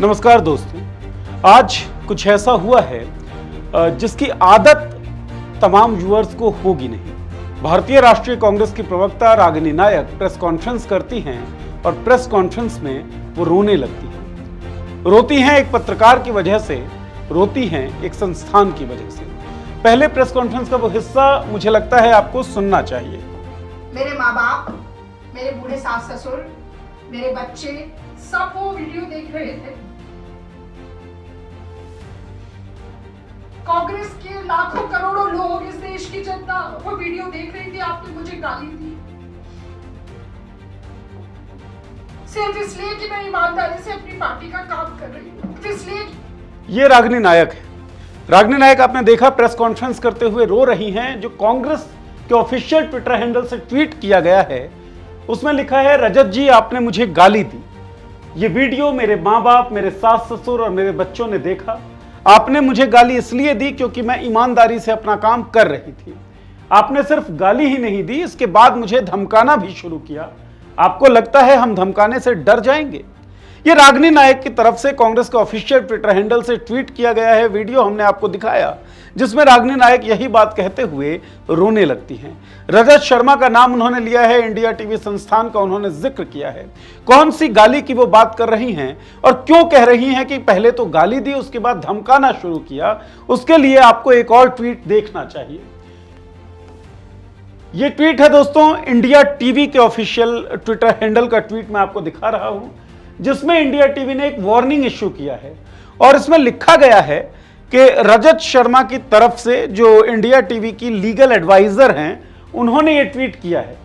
नमस्कार दोस्तों, आज कुछ ऐसा हुआ है जिसकी आदत तमाम व्यूअर्स को होगी नहीं। भारतीय राष्ट्रीय कांग्रेस की प्रवक्ता रागिनी नायक प्रेस कॉन्फ्रेंस करती हैं और प्रेस कॉन्फ्रेंस में वो रोने लगती हैं। रोती हैं एक पत्रकार की वजह से, रोती हैं एक संस्थान की वजह से। पहले प्रेस कॉन्फ्रेंस का वो हिस्सा मुझे लगता है आपको सुनना चाहिए। मेरे माँ बाप, मेरे बूढ़े सास ससुर, मेरे बच्चे सब वो वीडियो देख रहे थे। कांग्रेस के लाखों करोड़ों लोग, इस देश की जनता वो वीडियो देख रही थी। आपने मुझे गाली दी सिर्फ इसलिए कि मैं ईमानदारी से अपनी पार्टी का काम कर रही हूँ, इसलिए। ये रागिनी नायक है। रागिनी नायक आपने देखा प्रेस कॉन्फ्रेंस करते हुए रो रही हैं। जो कांग्रेस के ऑफिशियल ट्विटर हैंडल से ट्वीट किया गया है उसमें लिखा है, रजत जी आपने मुझे गाली दी। ये वीडियो मेरे माँ बाप, मेरे सास ससुर और मेरे बच्चों ने देखा। आपने मुझे गाली इसलिए दी क्योंकि मैं ईमानदारी से अपना काम कर रही थी। आपने सिर्फ गाली ही नहीं दी, इसके बाद मुझे धमकाना भी शुरू किया। आपको लगता है हम धमकाने से डर जाएंगे? ये रागिनी नायक की तरफ से कांग्रेस के ऑफिशियल ट्विटर हैंडल से ट्वीट किया गया है। वीडियो हमने आपको दिखाया जिसमें रागिनी नायक यही बात कहते हुए रोने लगती हैं। रजत शर्मा का नाम उन्होंने लिया है, इंडिया टीवी संस्थान का उन्होंने जिक्र किया है। कौन सी गाली की वो बात कर रही हैं और क्यों कह रही हैं कि पहले तो गाली दी उसके बाद धमकाना शुरू किया, उसके लिए आपको एक और ट्वीट देखना चाहिए। ये ट्वीट है दोस्तों इंडिया टीवी के ऑफिशियल ट्विटर हैंडल का ट्वीट मैं आपको दिखा रहा हूं, जिसमें इंडिया टीवी ने एक वार्निंग इश्यू किया है और इसमें लिखा गया है कि रजत शर्मा की तरफ से जो इंडिया टीवी की लीगल एडवाइजर हैं उन्होंने ये ट्वीट किया है।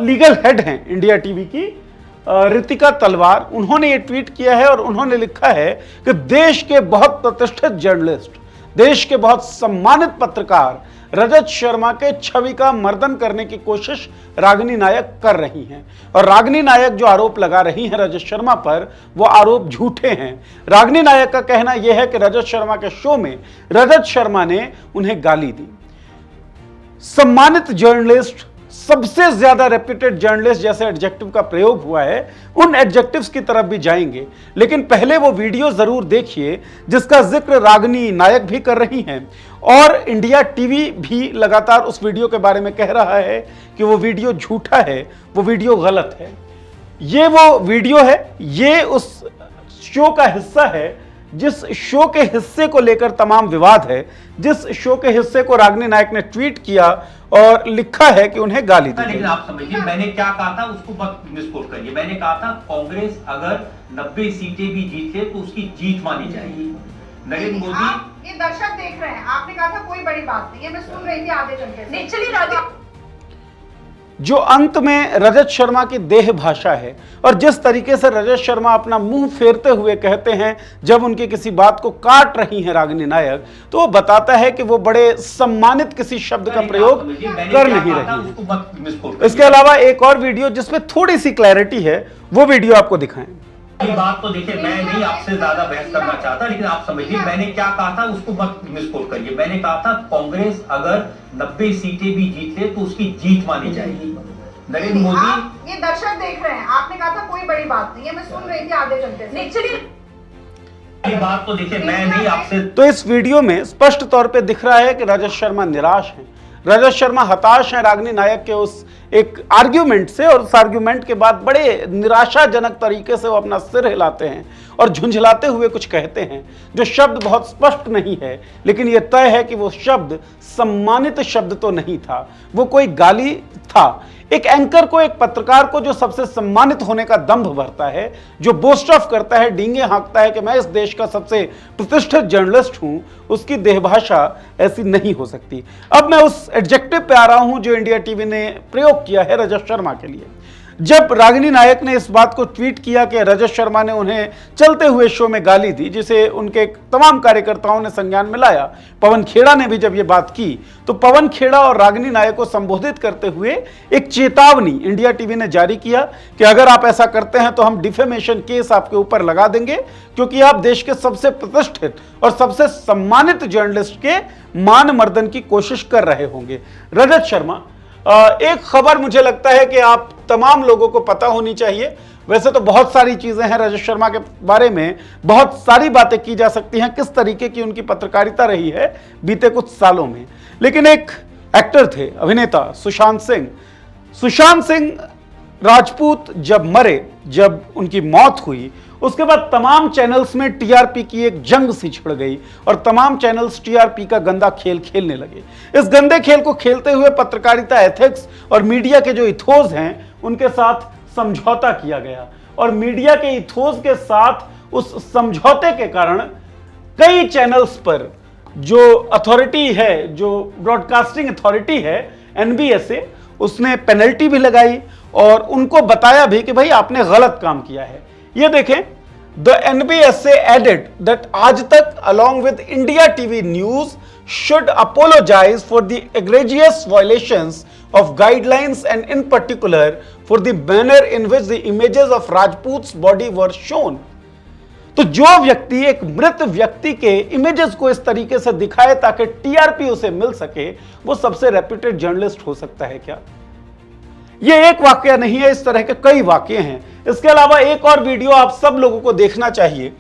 लीगल हेड हैं इंडिया टीवी की रितिका तलवार, उन्होंने ये ट्वीट किया है और उन्होंने लिखा है कि देश के बहुत प्रतिष्ठित जर्नलिस्ट, देश के बहुत सम्मानित पत्रकार रजत शर्मा के छवि का मर्दन करने की कोशिश रागिनी नायक कर रही हैं और रागिनी नायक जो आरोप लगा रही हैं रजत शर्मा पर, वो आरोप झूठे हैं। रागिनी नायक का कहना यह है कि रजत शर्मा के शो में रजत शर्मा ने उन्हें गाली दी। सम्मानित जर्नलिस्ट, सबसे ज्यादा रेप्यूटेड जर्नलिस्ट जैसे एडजेक्टिव का प्रयोग हुआ है, उन एडजेक्टिव्स की तरफ भी जाएंगे, लेकिन पहले वो वीडियो जरूर देखिए जिसका जिक्र रागिनी नायक भी कर रही हैं और इंडिया टीवी भी लगातार उस वीडियो के बारे में कह रहा है कि वो वीडियो झूठा है, वो वीडियो गलत है। ये वो वीडियो है, ये उस शो का हिस्सा है जिस शो के हिस्से को लेकर तमाम विवाद है, जिस शो के हिस्से को रागिनी नायक ने ट्वीट किया और लिखा है कि उन्हें गाली दी। लेकिन आप समझिए मैंने क्या कहा था, उसको मत मिसकोट करिए। मैंने कहा था कांग्रेस अगर 90 सीटें भी जीत ले तो उसकी जीत मानी जाएगी। नरेंद्र मोदी, ये दर्शक देख रहे हैं, आपने कहा था कोई बड़ी बात नहीं है, मैं सुन रही थी आधे घंटे से। चलिए राधिका, जो अंत में रजत शर्मा की देह भाषा है और जिस तरीके से रजत शर्मा अपना मुंह फेरते हुए कहते हैं जब उनकी किसी बात को काट रही हैं रागिनी नायक, तो वो बताता है कि वो बड़े सम्मानित किसी शब्द का प्रयोग कर नहीं रही है। इसके अलावा एक और वीडियो जिसमें थोड़ी सी क्लैरिटी है, वो वीडियो आपको दिखाएं। ये बात तो देखिए, मैं नहीं आपसे ज्यादा बहस करना चाहता, लेकिन आप समझिए मैंने क्या कहा था, उसको मत मिसकोट करिए। मैंने कहा था कांग्रेस अगर 90 सीटें भी जीत ले तो उसकी जीत मानी जाएगी। नरेंद्र मोदी, ये दर्शक देख रहे हैं, आपने कहा था कोई बड़ी बात नहीं है, मैं सुन रही थी आधे घंटे से। चलिए, ये बात तो देखिए, मैं नहीं आपसे। तो इस वीडियो में स्पष्ट तौर पे दिख रहा है कि रजत शर्मा निराश हैं, रजत शर्मा हताश हैं रागिनी नायक के उस एक आर्ग्यूमेंट से, और उस आर्ग्यूमेंट के बाद बड़े निराशाजनक तरीके से वो अपना सिर हिलाते हैं और झुंझलाते हुए कुछ कहते हैं जो शब्द बहुत स्पष्ट नहीं है, लेकिन यह तय है कि वो शब्द सम्मानित शब्द तो नहीं था, वो कोई गाली था। एक एंकर को, एक पत्रकार को जो सबसे सम्मानित होने का दंभ भरता है, जो बोस्ट ऑफ करता है, डींगे हाँकता है कि मैं इस देश का सबसे प्रतिष्ठित जर्नलिस्ट हूं, उसकी देहभाषा ऐसी नहीं हो सकती। अब मैं उस एडजेक्टिव पे आ रहा हूं जो इंडिया टीवी ने प्रयोग किया है रजत शर्मा के लिए। जब रागिनी नायक ने इस बात को ट्वीट किया कि रजत शर्मा ने उन्हें चलते हुए शो में गाली दी, जिसे उनके तमाम कार्यकर्ताओं ने संज्ञान में लाया, पवन खेड़ा ने भी जब ये बात की, तो पवन खेड़ा और रागिनी नायक को संबोधित करते हुए एक चेतावनी इंडिया टीवी ने जारी किया कि अगर आप ऐसा करते हैं तो हम डिफेमेशन केस आपके ऊपर लगा देंगे, क्योंकि आप देश के सबसे प्रतिष्ठित और सबसे सम्मानित जर्नलिस्ट के मान मर्दन की कोशिश कर रहे होंगे। रजत शर्मा, एक खबर मुझे लगता है कि आप तमाम लोगों को पता होनी चाहिए, वैसे तो बहुत सारी चीजें हैं रजत शर्मा के बारे में, बहुत सारी बातें की जा सकती हैं, किस तरीके की उनकी पत्रकारिता रही है बीते कुछ सालों में। लेकिन एक एक्टर थे, अभिनेता सुशांत सिंह राजपूत जब मरे, जब उनकी मौत हुई, उसके बाद तमाम चैनल्स में टीआरपी की एक जंग सी छिड़ गई और तमाम चैनल्स टीआरपी का गंदा खेल खेलने लगे। इस गंदे खेल को खेलते हुए पत्रकारिता एथिक्स और मीडिया के जो इथोस हैं उनके साथ समझौता किया गया, और मीडिया के इथोस के साथ उस समझौते के कारण कई चैनल्स पर जो अथॉरिटी है, जो ब्रॉडकास्टिंग अथॉरिटी है एनबीएसए, उसने पेनल्टी भी लगाई और उनको बताया भी कि भाई आपने गलत काम किया है। ये देखें, द एनबीएसए एडेड दैट आज तक along with India TV News should apologize for the egregious violations of guidelines and in particular for the manner in which the images of Rajput's body were shown। तो जो व्यक्ति एक मृत व्यक्ति के images को इस तरीके से दिखाए ताकि टीआरपी उसे मिल सके, वो सबसे रेप्यूटेड जर्नलिस्ट हो सकता है क्या? ये एक वाकया नहीं है, इस तरह के कई वाकये हैं। इसके अलावा एक और वीडियो आप सब लोगों को देखना चाहिए।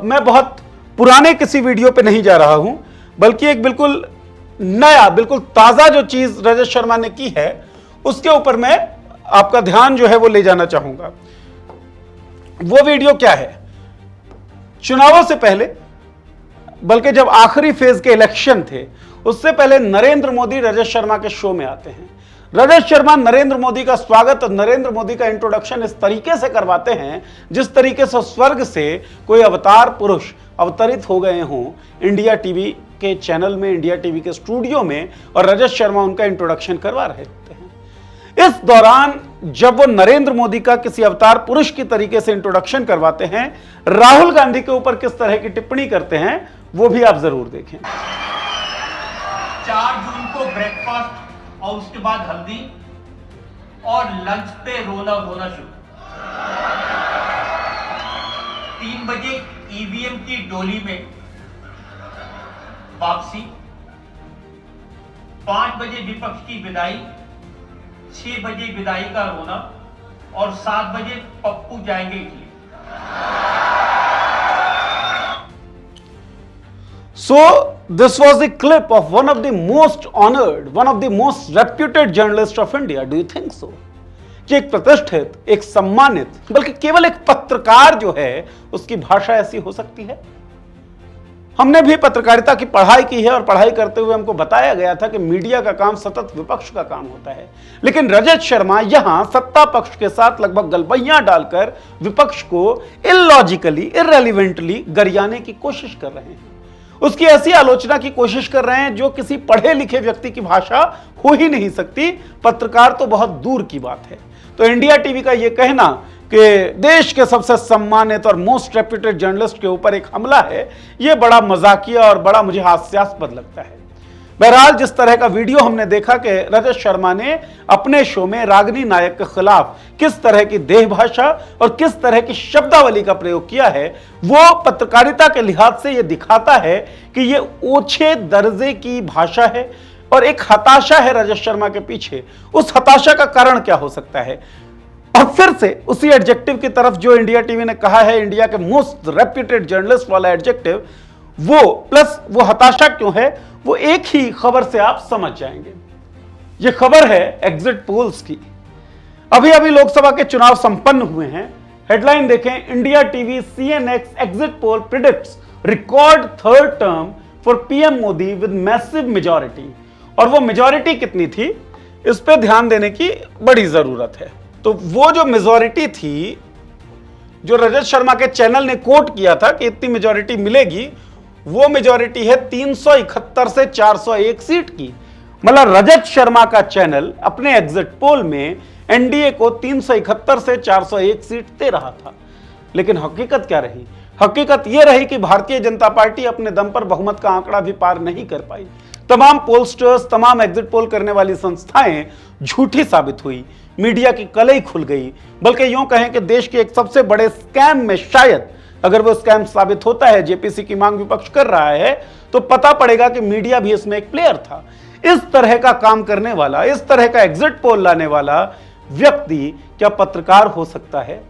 मैं बहुत पुराने किसी वीडियो पे नहीं जा रहा हूं, बल्कि एक बिल्कुल नया, बिल्कुल ताजा जो चीज रजत शर्मा ने की है उसके ऊपर मैं आपका ध्यान जो है वो ले जाना चाहूंगा। वो वीडियो क्या है? चुनावों से पहले, बल्कि जब आखिरी फेज के इलेक्शन थे उससे पहले नरेंद्र मोदी रजत शर्मा के शो में आते हैं। रजत शर्मा नरेंद्र मोदी का स्वागत और नरेंद्र मोदी का इंट्रोडक्शन इस तरीके से करवाते हैं जिस तरीके से स्वर्ग से कोई अवतार पुरुष अवतरित हो गए हों इंडिया टीवी के चैनल में, इंडिया टीवी के स्टूडियो में, और रजत शर्मा उनका इंट्रोडक्शन करवा रहे होते हैं। इस दौरान जब वो नरेंद्र मोदी का किसी अवतार पुरुष की तरीके से इंट्रोडक्शन करवाते हैं, राहुल गांधी के ऊपर किस तरह की टिप्पणी करते हैं वो भी आप जरूर देखें। 4 जून को ब्रेकफास्ट और उसके बाद हल्दी और लंच पे रोना शुरू। 3 बजे ईवीएम की डोली में वापसी, 5 बजे विपक्ष की विदाई, 6 बजे विदाई का रोना और 7 बजे पप्पू जाएंगे Italy. So this was the clip of one of the most honored, one of the most reputed journalists of India. Do you think so? कि एक प्रतिष्ठित, एक सम्मानित, बल्कि केवल एक पत्रकार जो है उसकी भाषा ऐसी हो सकती है? हमने भी पत्रकारिता की पढ़ाई की है और पढ़ाई करते हुए हमको बताया गया था कि मीडिया का काम सतत विपक्ष का काम होता है, लेकिन रजत शर्मा यहां सत्ता पक्ष के साथ लगभग गलबैयां डालकर विपक्ष को इलॉजिकली, इररेलेवेंटली गरियाने की कोशिश कर रहे हैं। उसकी ऐसी आलोचना की कोशिश कर रहे हैं जो किसी पढ़े लिखे व्यक्ति की भाषा हो ही नहीं सकती, पत्रकार तो बहुत दूर की बात है। तो इंडिया टीवी का यह कहना कि देश के सबसे सम्मानित और मोस्ट रेप्यूटेड जर्नलिस्ट के ऊपर एक हमला है, यह बड़ा मजाकिया और बड़ा मुझे हास्यास्पद लगता है। बहरहाल जिस तरह का वीडियो हमने देखा कि रजत शर्मा ने अपने शो में रागिनी नायक के खिलाफ किस तरह की देह भाषा और किस तरह की शब्दावली का प्रयोग किया है, वो पत्रकारिता के लिहाज से यह दिखाता है कि यह ओछे दर्जे की भाषा है और एक हताशा है रजत शर्मा के पीछे। उस हताशा का कारण क्या हो सकता है? और फिर से उसी एडजेक्टिव की तरफ जो इंडिया टीवी ने कहा है, इंडिया के मोस्ट रेप्यूटेड जर्नलिस्ट वाला एडजेक्टिव, वो प्लस वो हताशा क्यों है, वो एक ही खबर से आप समझ जाएंगे। ये खबर है एग्जिट पोल्स की। अभी अभी लोकसभा के चुनाव संपन्न हुए हैं। हेडलाइन देखें, India TV CNX exit poll predicts record third term for PM Modi with massive majority. और वो मेजॉरिटी कितनी थी, इस पे ध्यान देने की बड़ी जरूरत है। तो वो जो मेजॉरिटी थी, जो रजत शर्मा के चैनल ने कोट किया था कि इतनी मेजॉरिटी मिलेगी, वो मेजॉरिटी है 371 से 401 सीट की। मतलब रजत शर्मा का चैनल अपने एग्जिट पोल में एनडीए को 371 से 401 सीट दे रहा था। लेकिन हकीकत क्या रही? हकीकत यह रही कि भारतीय जनता पार्टी अपने दम पर बहुमत का आंकड़ा भी पार नहीं कर पाई। तमाम पोलस्टर्स, तमाम एग्जिट पोल करने वाली संस्थाएं झूठी साबित हुई, मीडिया की कलई खुल गई। बल्कि यूं कहें कि देश के एक सबसे बड़े स्कैम में, शायद अगर वो स्कैम साबित होता है, जेपीसी की मांग विपक्ष कर रहा है, तो पता पड़ेगा कि मीडिया भी इसमें एक प्लेयर था। इस तरह का काम करने वाला, इस तरह का एग्जिट पोल लाने वाला व्यक्ति क्या पत्रकार हो सकता है?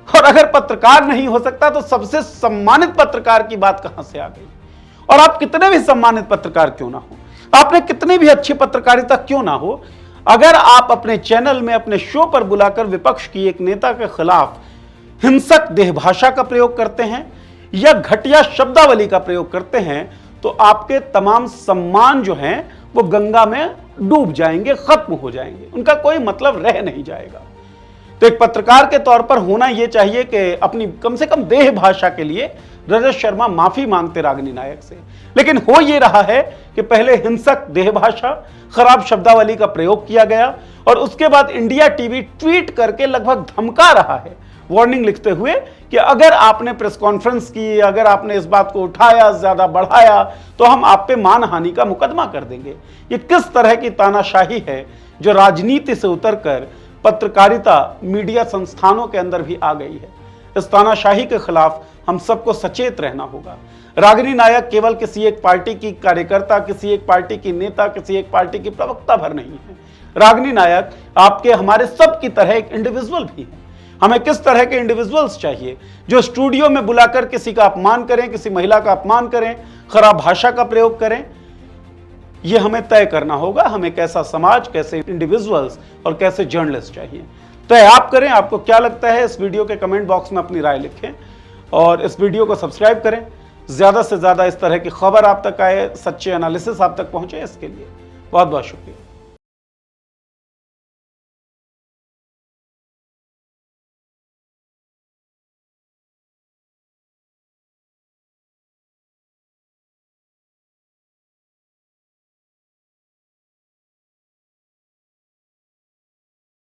और अगर पत्रकार नहीं हो सकता तो सबसे सम्मानित पत्रकार की बात कहां से आ गई? और आप कितने भी सम्मानित पत्रकार क्यों ना हो, आपने कितनी भी अच्छी पत्रकारिता क्यों ना हो, अगर आप अपने चैनल में अपने शो पर बुलाकर विपक्ष की एक नेता के खिलाफ हिंसक देहभाषा का प्रयोग करते हैं या घटिया शब्दावली का प्रयोग करते हैं तो आपके तमाम सम्मान जो हैं वो गंगा में डूब जाएंगे, खत्म हो जाएंगे, उनका कोई मतलब रह नहीं जाएगा। तो एक पत्रकार के तौर पर होना यह चाहिए कि अपनी कम से कम देह भाषा के लिए रजत शर्मा माफी मांगते रागिनी नायक से, लेकिन हो यह रहा है कि पहले हिंसक देह भाषा, खराब शब्दावली का प्रयोग किया गया और उसके बाद इंडिया टीवी ट्वीट करके लगभग धमका रहा है, वार्निंग लिखते हुए कि अगर आपने प्रेस कॉन्फ्रेंस की, अगर आपने इस बात को उठाया, ज्यादा बढ़ाया तो हम आप पे मानहानि का मुकदमा कर देंगे। ये किस तरह की तानाशाही है जो राजनीति से उतरकर पत्रकारिता, मीडिया संस्थानों के अंदर भी आ गई है। इस तानाशाही के खिलाफ हम सबको सचेत रहना होगा। रागिनी नायक केवल किसी एक पार्टी की कार्यकर्ता, किसी एक पार्टी की नेता, किसी एक पार्टी की प्रवक्ता भर नहीं है। रागिनी नायक आपके, हमारे सब की तरह एक इंडिविजुअल भी है। हमें किस तरह के इंडिविजुअल्स चाहिए जो स्टूडियो में बुलाकर किसी का अपमान करें, किसी महिला का अपमान करें, खराब भाषा का प्रयोग करें, यह हमें तय करना होगा। हमें कैसा समाज, कैसे इंडिविजुअल्स और कैसे जर्नलिस्ट चाहिए, तय आप करें। आपको क्या लगता है इस वीडियो के कमेंट बॉक्स में अपनी राय लिखें और इस वीडियो को सब्सक्राइब करें। ज्यादा से ज्यादा इस तरह की खबर आप तक आए, सच्चे एनालिसिस आप तक पहुंचे, इसके लिए बहुत बहुत शुक्रिया।